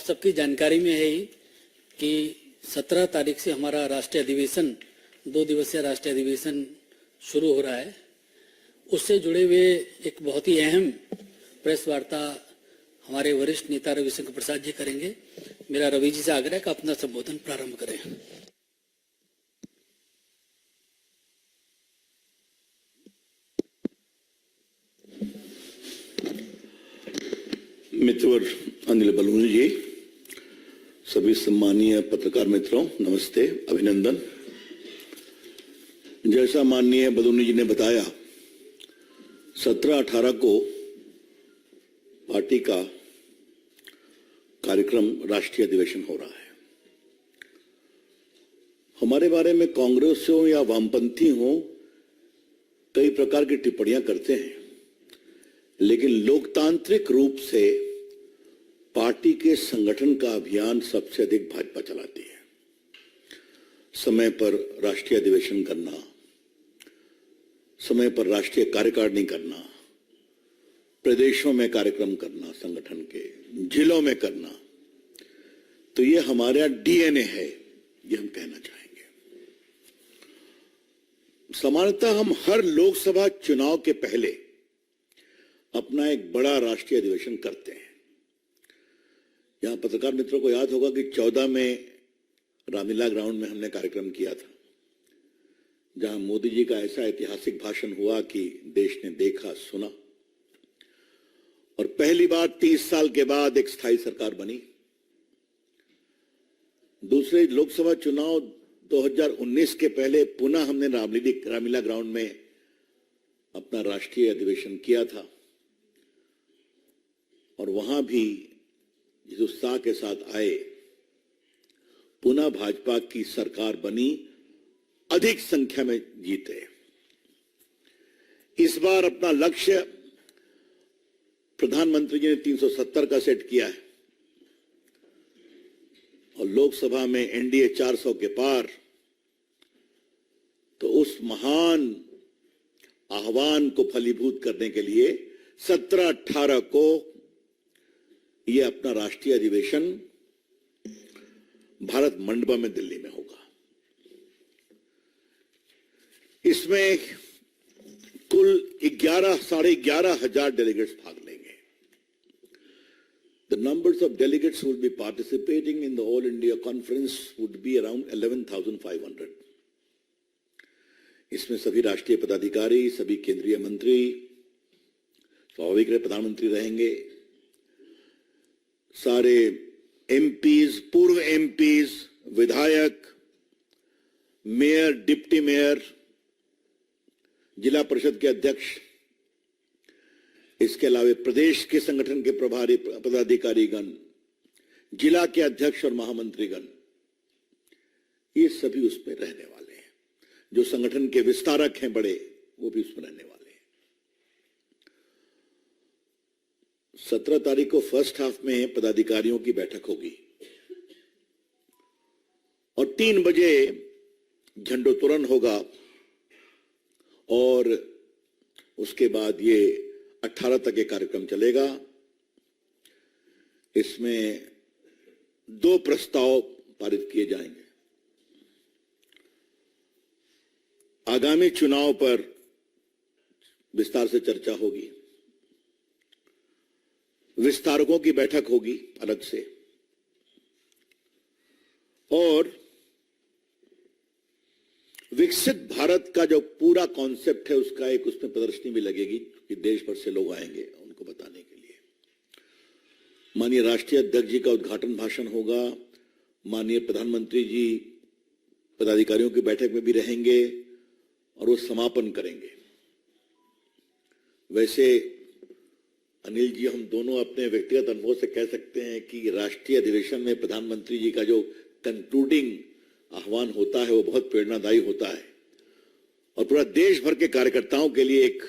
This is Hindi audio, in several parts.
सबकी जानकारी में है ही कि 17 तारीख से हमारा राष्ट्रीय अधिवेशन 2 दिवसीय राष्ट्रीय अधिवेशन शुरू हो रहा है। उससे जुड़े हुए एक बहुत ही अहम प्रेस वार्ता हमारे वरिष्ठ नेता रविशंकर प्रसाद जी करेंगे। मेरा रवि जी से आग्रह है कि अपना संबोधन प्रारंभ करें। मित्रवर अनिल बलूनी जी, सभी सम्मानीय पत्रकार मित्रों, नमस्ते, अभिनंदन। जैसा माननीय बलूनी जी ने बताया, 17-18 को पार्टी का कार्यक्रम राष्ट्रीय अधिवेशन हो रहा है। हमारे बारे में कांग्रेस हो या वामपंथी हो कई प्रकार की टिप्पणियां करते हैं, लेकिन लोकतांत्रिक रूप से पार्टी के संगठन का अभियान सबसे अधिक भाजपा चलाती है। समय पर राष्ट्रीय अधिवेशन करना, समय पर राष्ट्रीय कार्यकारिणी करना, प्रदेशों में कार्यक्रम करना, संगठन के जिलों में करना, तो ये हमारा डीएनए है, ये हम कहना चाहेंगे। सामान्यतः हम हर लोकसभा चुनाव के पहले अपना एक बड़ा राष्ट्रीय अधिवेशन करते हैं। यहां पत्रकार मित्रों को याद होगा कि 14 में रामलीला ग्राउंड में हमने कार्यक्रम किया था, जहां मोदी जी का ऐसा ऐतिहासिक भाषण हुआ कि देश ने देखा, सुना, और पहली बार 30 साल के बाद एक स्थायी सरकार बनी। दूसरे लोकसभा चुनाव 2019 के पहले पुनः हमने रामलीला ग्राउंड में अपना राष्ट्रीय अधिवेशन किया था, और वहां भी जिस उत्साह के साथ आए, पुनः भाजपा की सरकार बनी, अधिक संख्या में जीते। इस बार अपना लक्ष्य प्रधानमंत्री जी ने 370 का सेट किया है, और लोकसभा में एनडीए 400 के पार। तो उस महान आह्वान को फलीभूत करने के लिए 17-18 को यह अपना राष्ट्रीय अधिवेशन भारत मंडपम में दिल्ली में होगा। इसमें कुल 11,500 डेलीगेट्स भाग लेंगे। The numbers of delegates who will be participating in the All India Conference would be around 11,500. इसमें सभी राष्ट्रीय पदाधिकारी, सभी केंद्रीय मंत्री, स्वाभाविक है प्रधानमंत्री रहेंगे, सारे एमपीज, पूर्व एमपीज, विधायक, मेयर, डिप्टी मेयर, जिला परिषद के अध्यक्ष, इसके अलावा प्रदेश के संगठन के प्रभारी पदाधिकारीगण, जिला के अध्यक्ष और महामंत्रीगण, ये सभी उसमें रहने वाले हैं। जो संगठन के विस्तारक हैं बड़े, वो भी उसमें रहने वाले हैं। 17 तारीख को फर्स्ट हाफ में पदाधिकारियों की बैठक होगी, और 3 बजे झंडोत्तोलन होगा, और उसके बाद ये 18 तक ये कार्यक्रम चलेगा। इसमें 2 प्रस्ताव पारित किए जाएंगे। आगामी चुनाव पर विस्तार से चर्चा होगी, विस्तारकों की बैठक होगी अलग से, और विकसित भारत का जो पूरा कॉन्सेप्ट है उसका एक उसमें प्रदर्शनी भी लगेगी कि देश भर से लोग आएंगे उनको बताने के लिए। माननीय राष्ट्रीय अध्यक्ष जी का उद्घाटन भाषण होगा, माननीय प्रधानमंत्री जी पदाधिकारियों की बैठक में भी रहेंगे, और वो समापन करेंगे। वैसे अनिल जी, हम दोनों अपने व्यक्तिगत अनुभव से कह सकते हैं कि राष्ट्रीय अधिवेशन में प्रधानमंत्री जी का जो कंक्लूडिंग आह्वान होता है वो बहुत प्रेरणादायी होता है, और पूरा देश भर के कार्यकर्ताओं के लिए एक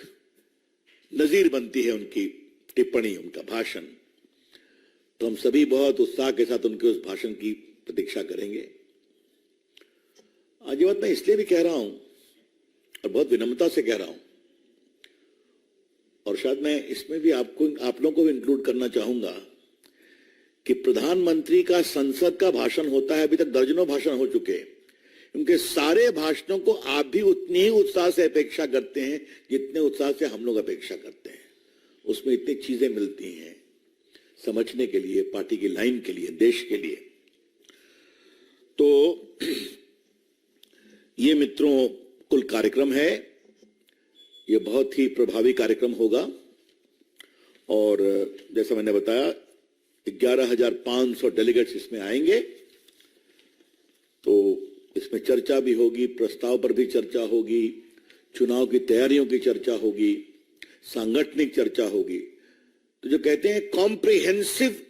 नजीर बनती है उनकी टिप्पणी, उनका भाषण। तो हम सभी बहुत उत्साह के साथ उनके उस भाषण की प्रतीक्षा करेंगे। आज ये बात मैं इसलिए भी कह रहा हूं, और बहुत विनम्रता से कह रहा हूं, और शायद मैं इसमें भी आप लोगों को भी इंक्लूड करना चाहूंगा कि प्रधानमंत्री का संसद का भाषण होता है, अभी तक दर्जनों भाषण हो चुके हैं, उनके सारे भाषणों को आप भी उतनी ही उत्साह से अपेक्षा करते हैं जितने उत्साह से हम लोग अपेक्षा करते हैं। उसमें इतनी चीजें मिलती हैं समझने के लिए, पार्टी की लाइन के लिए, देश के लिए। तो ये मित्रों कुल कार्यक्रम है, ये बहुत ही प्रभावी कार्यक्रम होगा। और जैसा मैंने बताया 11,500 डेलीगेट्स इसमें आएंगे, तो इसमें चर्चा भी होगी, प्रस्ताव पर भी चर्चा होगी, चुनाव की तैयारियों की चर्चा होगी, सांगठनिक चर्चा होगी। तो जो कहते हैं कॉम्प्रिहेंसिव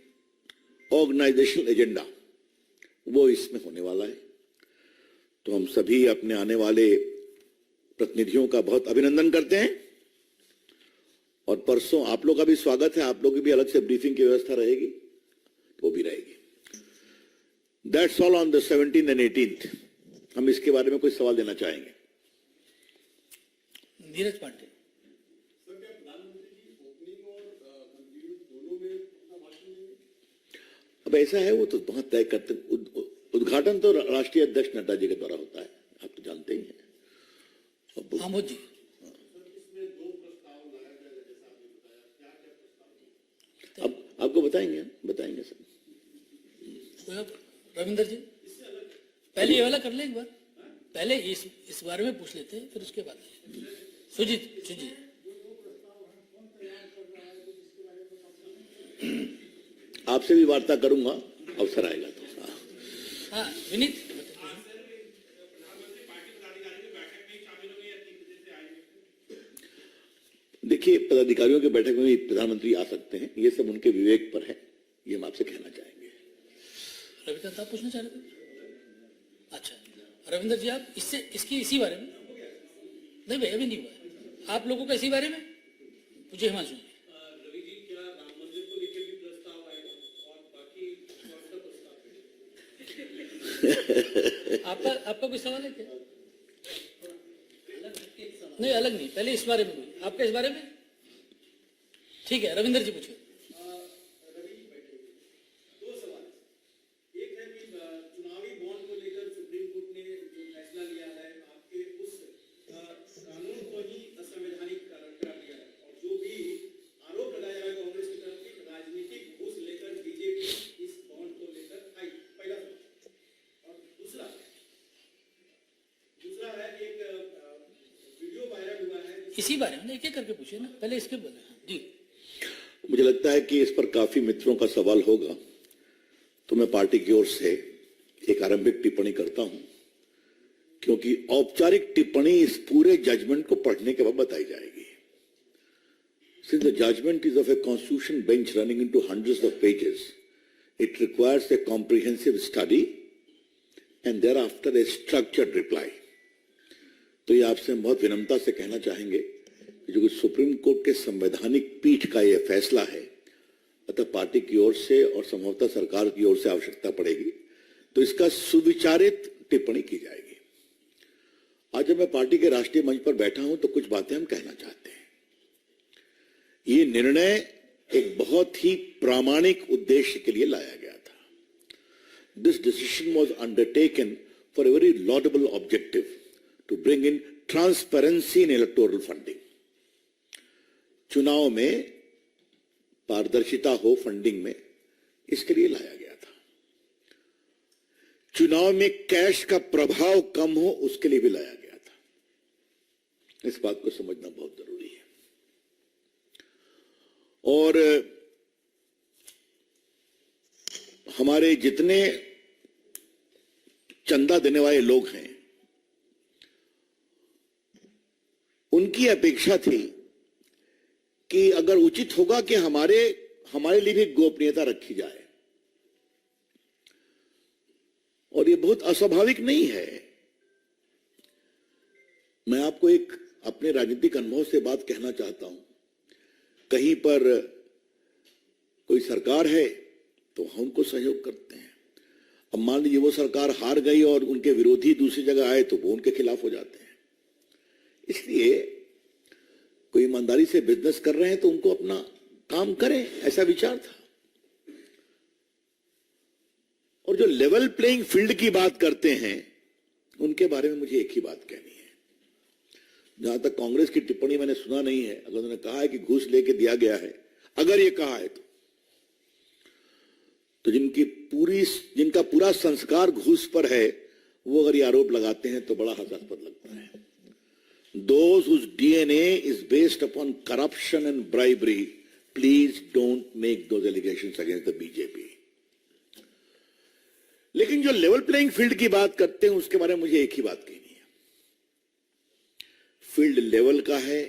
ऑर्गेनाइजेशनल एजेंडा, वो इसमें होने वाला है। तो हम सभी अपने आने वाले प्रतिनिधियों का बहुत अभिनंदन करते हैं। और परसों आप लोग का भी स्वागत है, आप लोग की भी अलग से ब्रीफिंग की व्यवस्था रहेगी, तो वो भी रहेगी। That's all on the 17th and 18th। हम इसके बारे में कोई सवाल देना चाहेंगे? नीरज पांडे। अब ऐसा है, वो तो बहुत तय करते, उद्घाटन तो राष्ट्रीय अध्यक्ष नड्डा जी के द्वारा होता है, आप तो जानते ही हैं। आमोद जी, अब आपको बताएंगे सर। रविंदर जी, पहले ये वाला कर ले एक बार, पहले इस बारे में पूछ लेते हैं, फिर उसके बाद सुजीत। आपसे भी वार्ता करूंगा, अवसर आएगा तो। हाँ विनीत। देखिए, पदाधिकारियों की बैठक में भी प्रधानमंत्री आ सकते हैं, ये सब उनके विवेक पर है, ये हम आपसे कहना चाहेंगे। रविकांत, आप पूछना चाह रहे थे? अच्छा रविंदर जी, आप इसी बारे में? नहीं भाई, अभी नहीं हुआ है। आप लोगों का इसी बारे में पूछिए। हिमांशु रवि जी, क्या राम मंदिर को लेकर भी प्रस्ताव आएगा और बाकी प्रस्ताव? आपका कोई सवाल है क्या? नहीं, अलग नहीं, पहले इस बारे में कोई आपका, इस बारे में ठीक है। रविंदर जी पूछिए। रवि जी बैठे, दो सवाल। एक है कि चुनावी बॉन्ड को लेकर सुप्रीम कोर्ट ने जो फैसला लिया है, आपके उस कानून को ही असंवैधानिक करार दिया है, और जो भी आरोप लगाया है कांग्रेस की तरफ से राजनीतिक घूस लेकर बीजेपी इस बॉन्ड को लेकर आई, पहला सवाल। और दूसरा है कि एक वीडियो वायरल हुआ है, इसी बारे में एक एक करके पूछिए ना, पहले इसके बोले जी। मुझे लगता है कि इस पर काफी मित्रों का सवाल होगा, तो मैं पार्टी की ओर से एक आरंभिक टिप्पणी करता हूं, क्योंकि औपचारिक टिप्पणी इस पूरे जजमेंट को पढ़ने के बाद बताई जाएगी। Since the judgment is of a constitution bench running into hundreds of pages, it requires a comprehensive study and thereafter a structured reply. तो ये आपसे हम बहुत विनम्रता से कहना चाहेंगे कि जो सुप्रीम कोर्ट के संवैधानिक पीठ का ये फैसला है, अतः पार्टी की ओर से और संभवतः सरकार की ओर से आवश्यकता पड़ेगी तो इसका सुविचारित टिप्पणी की जाएगी। आज जब मैं पार्टी के राष्ट्रीय मंच पर बैठा हूं तो कुछ बातें हम कहना चाहते हैं। ये निर्णय एक बहुत ही प्रामाणिक उद्देश्य के लिए लाया गया था। This decision was undertaken for a very laudable objective to bring in transparency in electoral funding. चुनाव में पारदर्शिता हो फंडिंग में, इसके लिए लाया गया था। चुनाव में कैश का प्रभाव कम हो, उसके लिए भी लाया गया था। इस बात को समझना बहुत जरूरी है। और हमारे जितने चंदा देने वाले लोग हैं, उनकी अपेक्षा थी कि अगर उचित होगा कि हमारे लिए भी गोपनीयता रखी जाए, और ये बहुत अस्वाभाविक नहीं है। मैं आपको एक अपने राजनीतिक अनुभव से बात कहना चाहता हूं। कहीं पर कोई सरकार है तो हम उनको सहयोग करते हैं। अब मान लीजिए वो सरकार हार गई और उनके विरोधी दूसरी जगह आए तो वो उनके खिलाफ हो जाते हैं। इसलिए कोई ईमानदारी से बिजनेस कर रहे हैं तो उनको अपना काम करें, ऐसा विचार था। और जो लेवल प्लेइंग फील्ड की बात करते हैं उनके बारे में मुझे एक ही बात कहनी है। जहां तक कांग्रेस की टिप्पणी मैंने सुना नहीं है, अगर उन्होंने कहा है कि घूस लेके दिया गया है, अगर ये कहा है तो जिनका पूरा संस्कार घूस पर है, वो अगर ये आरोप लगाते हैं तो बड़ा हास्यास्पद लगता है। Those whose DNA is based upon corruption and bribery, please don't make those allegations against the BJP. लेकिन जो लेवल प्लेइंग फील्ड की बात करते हैं उसके बारे में मुझे एक ही बात कहनी है। फील्ड लेवल का है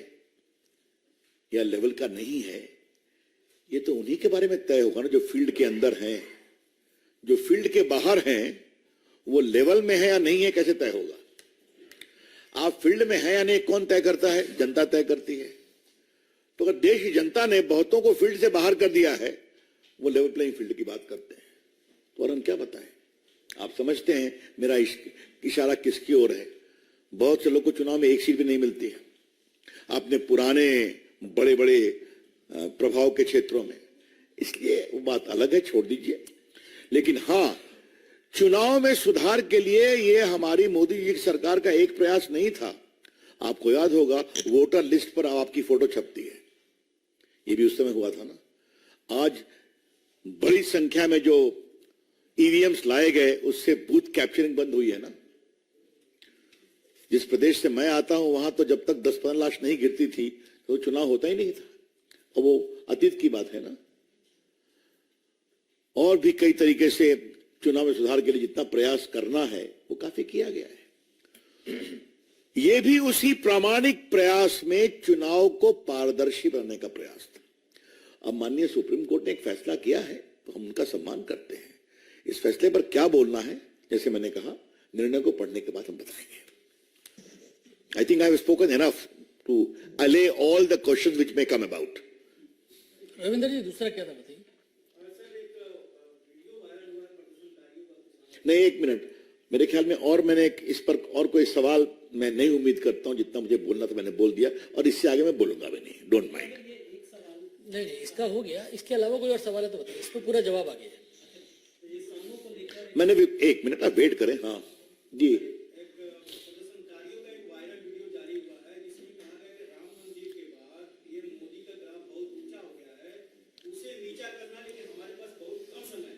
या लेवल का नहीं है, ये तो उन्हीं के बारे में तय होगा ना जो फील्ड के अंदर हैं। जो फील्ड के बाहर हैं वो लेवल में है या नहीं है, कैसे तय होगा? आप फील्ड में है या नहीं कौन तय करता है? जनता तय करती है। तो अगर देश की जनता ने बहुतों को फील्ड से बाहर कर दिया है, वो लेवल प्लेइंग फील्ड की बात करते हैं, तो और हम क्या बताएं? आप समझते हैं मेरा इशारा किसकी ओर है? बहुत से लोग को चुनाव में एक सीट भी नहीं मिलती है। आपने पुराने बड़े बड़े प्रभाव के क्षेत्रों में, इसलिए वो बात अलग है, छोड़ दीजिए। लेकिन हां, चुनाव में सुधार के लिए ये हमारी मोदी जी की सरकार का एक प्रयास नहीं था। आपको याद होगा वोटर लिस्ट पर आपकी फोटो छपती है, ये भी उस समय हुआ था ना। आज बड़ी संख्या में जो ईवीएम्स लाए गए उससे बूथ कैप्चरिंग बंद हुई है ना। जिस प्रदेश से मैं आता हूं वहां तो जब तक 10-15 लाख नहीं गिरती थी तो चुनाव होता ही नहीं था, और वो अतीत की बात है ना। और भी कई तरीके से चुनाव में सुधार के लिए जितना प्रयास करना है वो काफी किया गया है। ये भी उसी प्रामाणिक प्रयास में चुनाव को पारदर्शी बनाने का प्रयास था। अब माननीय सुप्रीम कोर्ट ने एक फैसला किया है तो हम उनका सम्मान करते हैं। इस फैसले पर क्या बोलना है, जैसे मैंने कहा, निर्णय को पढ़ने के बाद हम बताएंगे। I think I have spoken enough to allay all the questions which may come about. Ravindra ji, दूसरा क्या था बताइए? नहीं, एक मिनट, मेरे ख्याल में और मैंने इस पर और कोई सवाल मैं नहीं उम्मीद करता हूं। जितना मुझे बोलना था मैंने बोल दिया, और इससे आगे मैं बोलूंगा भी नहीं। Don't mind. नहीं, इसका हो गया। इसके अलावा कोई और सवाल है तो बताइए, इस पर पूरा जवाब आ गया। मैंने भी, एक मिनट आप वेट करें। हाँ जी, प्रदर्शनकारियों का एक वायरल वीडियो जारी हुआ है जिसमें कहा गया कि राम मंदिर के बाद ये मोदी का ग्राफ बहुत ऊंचा हो गया है, उसे नीचा करना, लेकिन हमारे पास बहुत कम समय,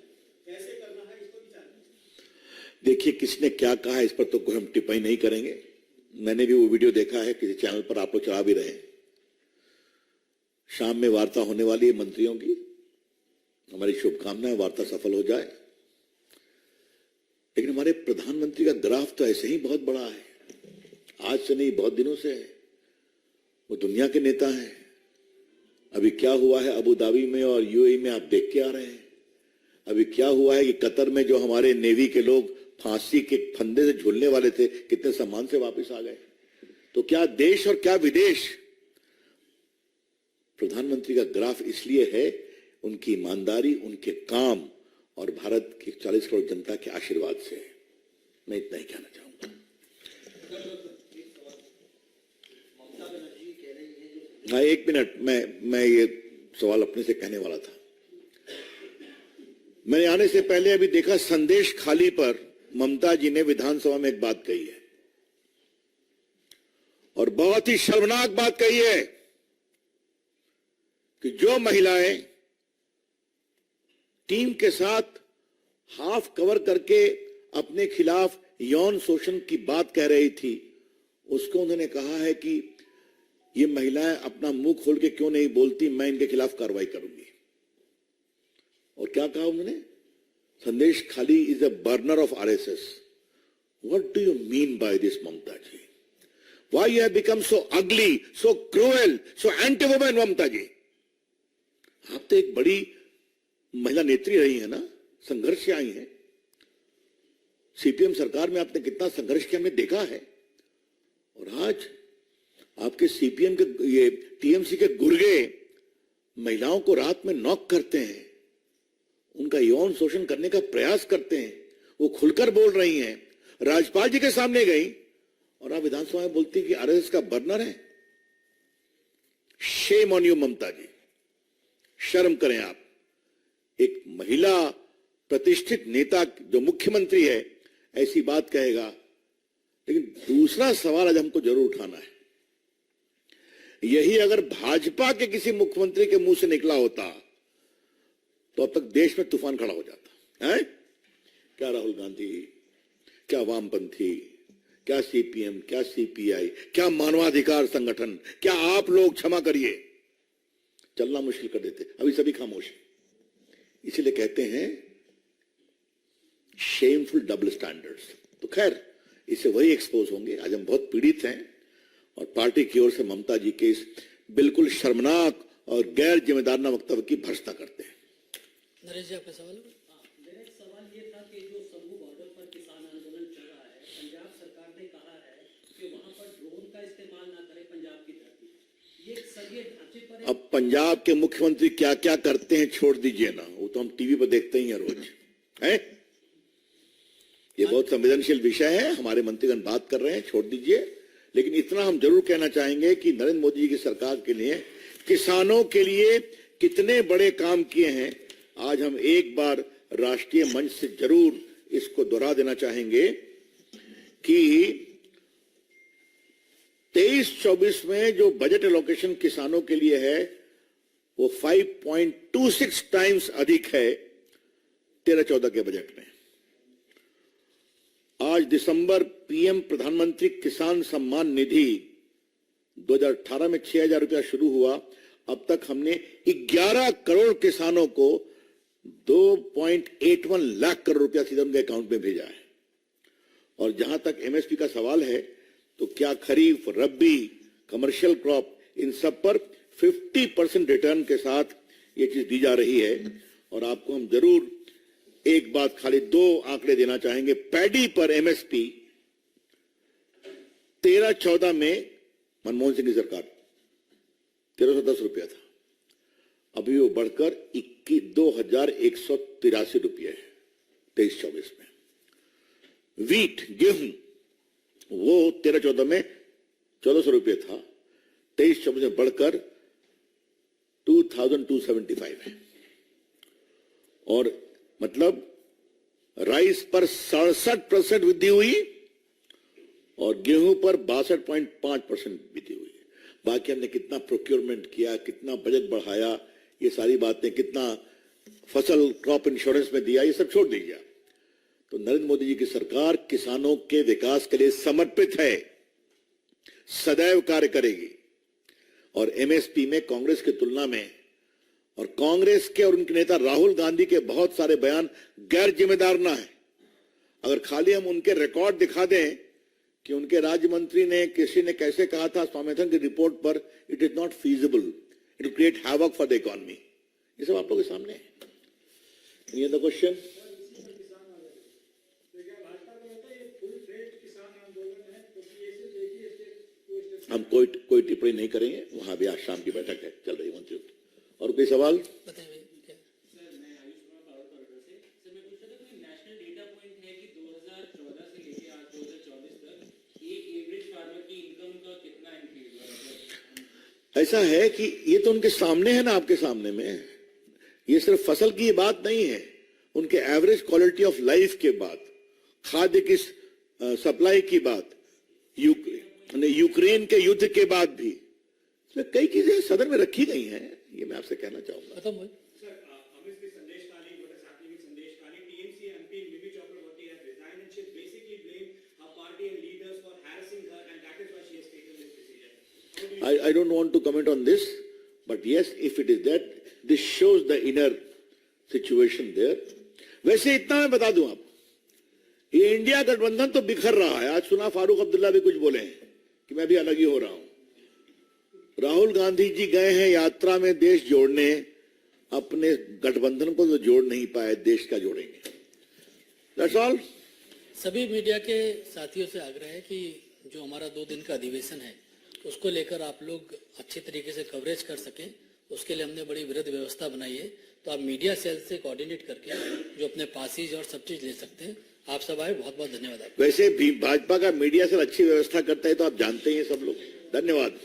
कैसे करना है इसको विचार कीजिए। देखिए किसने क्या कहा है इस पर तो कोई हम टिप्पणी नहीं करेंगे। मैंने भी वो वीडियो देखा है, किसी चैनल पर आप लोग चला भी रहे हैं। शाम में वार्ता होने वाली है मंत्रियों की, हमारी शुभकामनाएं वार्ता सफल हो जाए। लेकिन हमारे प्रधानमंत्री का ग्राफ तो ऐसे ही बहुत बड़ा है, आज से नहीं बहुत दिनों से है। वो दुनिया के नेता हैं। अभी क्या हुआ है अबू धाबी में और यूएई में आप देख के आ रहे हैं। अभी क्या हुआ है कि कतर में जो हमारे नेवी के लोग फांसी के फंदे से झूलने वाले थे, कितने सम्मान से वापस आ गए। तो क्या देश और क्या विदेश, प्रधानमंत्री का ग्राफ इसलिए है उनकी ईमानदारी, उनके काम और भारत की 40 करोड़ जनता के आशीर्वाद से। मैं इतना ही कहना चाहूंगा। हाँ, एक मिनट, मैं ये सवाल अपने से कहने वाला था। मैंने आने से पहले अभी देखा संदेश खाली पर ममता जी ने विधानसभा में एक बात कही है, और बहुत ही शर्मनाक बात कही है कि जो महिलाएं टीम के साथ हाफ कवर करके अपने खिलाफ यौन शोषण की बात कह रही थी, उसको उन्होंने कहा है कि ये महिलाएं अपना मुंह खोल के क्यों नहीं बोलती, मैं इनके खिलाफ कार्रवाई करूंगी। और क्या कहा उन्होंने? Sandesh Khali is a burner of RSS. What do you mean by this Mamata ji? Why you have become so ugly, so cruel, so anti women Mamata ji? आप तो एक बड़ी महिला नेत्री रही है ना, संघर्ष से आई है। सीपीएम सरकार में आपने कितना संघर्ष किया हमने देखा है। और आज आपके सीपीएम के, ये टीएमसी के गुर्गे महिलाओं को रात में नॉक करते हैं, उनका यौन शोषण करने का प्रयास करते हैं। वो खुलकर बोल रही हैं, राज्यपाल जी के सामने गई, और आप विधानसभा में बोलती हैं कि आरएसएस का बर्नर है। शेम ऑन यू ममता जी, शर्म करें आप। एक महिला प्रतिष्ठित नेता जो मुख्यमंत्री है ऐसी बात कहेगा। लेकिन दूसरा सवाल आज हमको जरूर उठाना है, यही अगर भाजपा के किसी मुख्यमंत्री के मुंह से निकला होता तो अब तक देश में तूफान खड़ा हो जाता है। क्या राहुल गांधी, क्या वामपंथी, क्या सीपीएम, क्या सीपीआई, क्या मानवाधिकार संगठन, क्या आप लोग, क्षमा करिए, चलना मुश्किल कर देते। अभी सभी खामोश हैं। इसीलिए कहते हैं शेमफुल डबल स्टैंडर्ड्स। तो खैर इससे वही एक्सपोज होंगे। आज हम बहुत पीड़ित हैं और पार्टी की ओर से ममता जी के इस बिल्कुल शर्मनाक और गैर जिम्मेदाराना वक्तव्य की भर्त्सना करते हैं। नरेश जी, आपका सवाल है? मेरा एक सवाल ये था कि जो समूह बॉर्डर पर किसान आंदोलन चल रहा है, पंजाब सरकार ने कहा है कि वहां पर ड्रोन का इस्तेमाल ना करें पंजाब की धरती। ये एक सरिये ढांचे पर अब पंजाब के मुख्यमंत्री क्या क्या करते हैं छोड़ दीजिए ना, वो तो हम टीवी पर देखते ही हैं रोज है। ये बहुत संवेदनशील विषय है, हमारे मंत्रीगण बात कर रहे हैं, छोड़ दीजिए। लेकिन इतना हम जरूर कहना चाहेंगे कि नरेंद्र मोदी जी की सरकार के लिए, किसानों के लिए कितने बड़े काम किए हैं, आज हम एक बार राष्ट्रीय मंच से जरूर इसको दोहरा देना चाहेंगे कि 23-24 में जो बजट एलोकेशन किसानों के लिए है वो 5.26 टाइम्स अधिक है 13-14 के बजट में। आज दिसंबर पीएम प्रधानमंत्री किसान सम्मान निधि 2018 में 6,000 रुपया शुरू हुआ, अब तक हमने 11 करोड़ किसानों को 2.81 लाख करोड़ रुपया सीधा उनके अकाउंट में भेजा है। और जहां तक एमएसपी का सवाल है तो क्या खरीफ, रबी, कमर्शियल क्रॉप, इन सब पर 50% रिटर्न के साथ ये चीज दी जा रही है। और आपको हम जरूर एक बात, खाली 2 आंकड़े देना चाहेंगे। पैडी पर एमएसपी 13-14 में मनमोहन सिंह की सरकार 1310 रुपया था, अभी वो बढ़कर 2,183 रुपये है 23-24 में। वीट, गेहूं, वो 13-14 में 1,400 रुपये था, 23-24 में बढ़कर 2,275 है। और मतलब राइस पर 67% वृद्धि हुई और गेहूं पर 62.5% वृद्धि हुई। बाकी हमने कितना प्रोक्योरमेंट किया, कितना बजट बढ़ाया, ये सारी बातें, कितना फसल क्रॉप इंश्योरेंस में दिया, ये सब छोड़ दीजिए। तो नरेंद्र मोदी जी की सरकार किसानों के विकास के लिए समर्पित है, सदैव कार्य करेगी। और एमएसपी में कांग्रेस की तुलना में, और कांग्रेस के और उनके नेता राहुल गांधी के बहुत सारे बयान गैर जिम्मेदाराना है। अगर खाली हम उनके रिकॉर्ड दिखा दें कि उनके राज्य मंत्री ने, किसी ने कैसे कहा था स्वामीनाथन की रिपोर्ट पर, it is not feasible, it will create havoc for the economy, ये सब आप लोगों के सामने है। Any other question? हम कोई टिप्पणी नहीं करेंगे, वहां भी आज शाम की बैठक है, चल रही है मंत्रियों की। और कोई सवाल? बताइए क्या? सर, मैं आयुष कुमार पावर कॉरिडोर से। सर, मैं पूछ रहा था कोई नेशनल डेटा पॉइंट है कि 2014 से लेके आज 2024 तक एक एवरेज फार्मर की इनकम का कितना इंक्रीज हुआ? ऐसा है कि ये तो उनके सामने है ना, आपके सामने में। ये सिर्फ फसल की बात नहीं है, उनके एवरेज क्वालिटी ऑफ लाइफ के बाद, खाद्य की सप्लाई की बात, यूक्रेन के युद्ध के बाद भी, इसमें कई चीजें सदन में रखी गई हैं। ये मैं आपसे कहना चाहूंगा। खत्म हुई। Sir, amidst this Sandesh Kali, what is happening with Sandesh Kali, TMC MP Mimi Chakraborty has resigned and she basically blamed her party and leaders for harassing her, and that is why she has taken this decision. I don't want to comment on this, but yes, if it is that, this shows the inner situation there. वैसे इतना मैं बता दूं आप, ये इंडिया गठबंधन तो बिखर रहा है। आज सुना फारूक अब्दुल्ला भी कुछ बोले हैं कि मैं भी अलग ही हो रहा हूं। राहुल गांधी जी गए हैं यात्रा में देश जोड़ने, अपने गठबंधन को तो जोड़ नहीं पाए, देश का जोड़ेंगे। That's all. सभी मीडिया के साथियों से आग्रह है कि जो हमारा 2 दिन का अधिवेशन है उसको लेकर आप लोग अच्छे तरीके से कवरेज कर सकें, उसके लिए हमने बड़ी वृहद व्यवस्था बनाई है। तो आप मीडिया सेल से कोऑर्डिनेट करके जो अपने पासेज और सब चीज ले सकते हैं। आप सब आए, बहुत बहुत धन्यवाद आपका। वैसे भी भाजपा का मीडिया सेल अच्छी व्यवस्था करता है, तो आप जानते ही हैं सब लोग। धन्यवाद।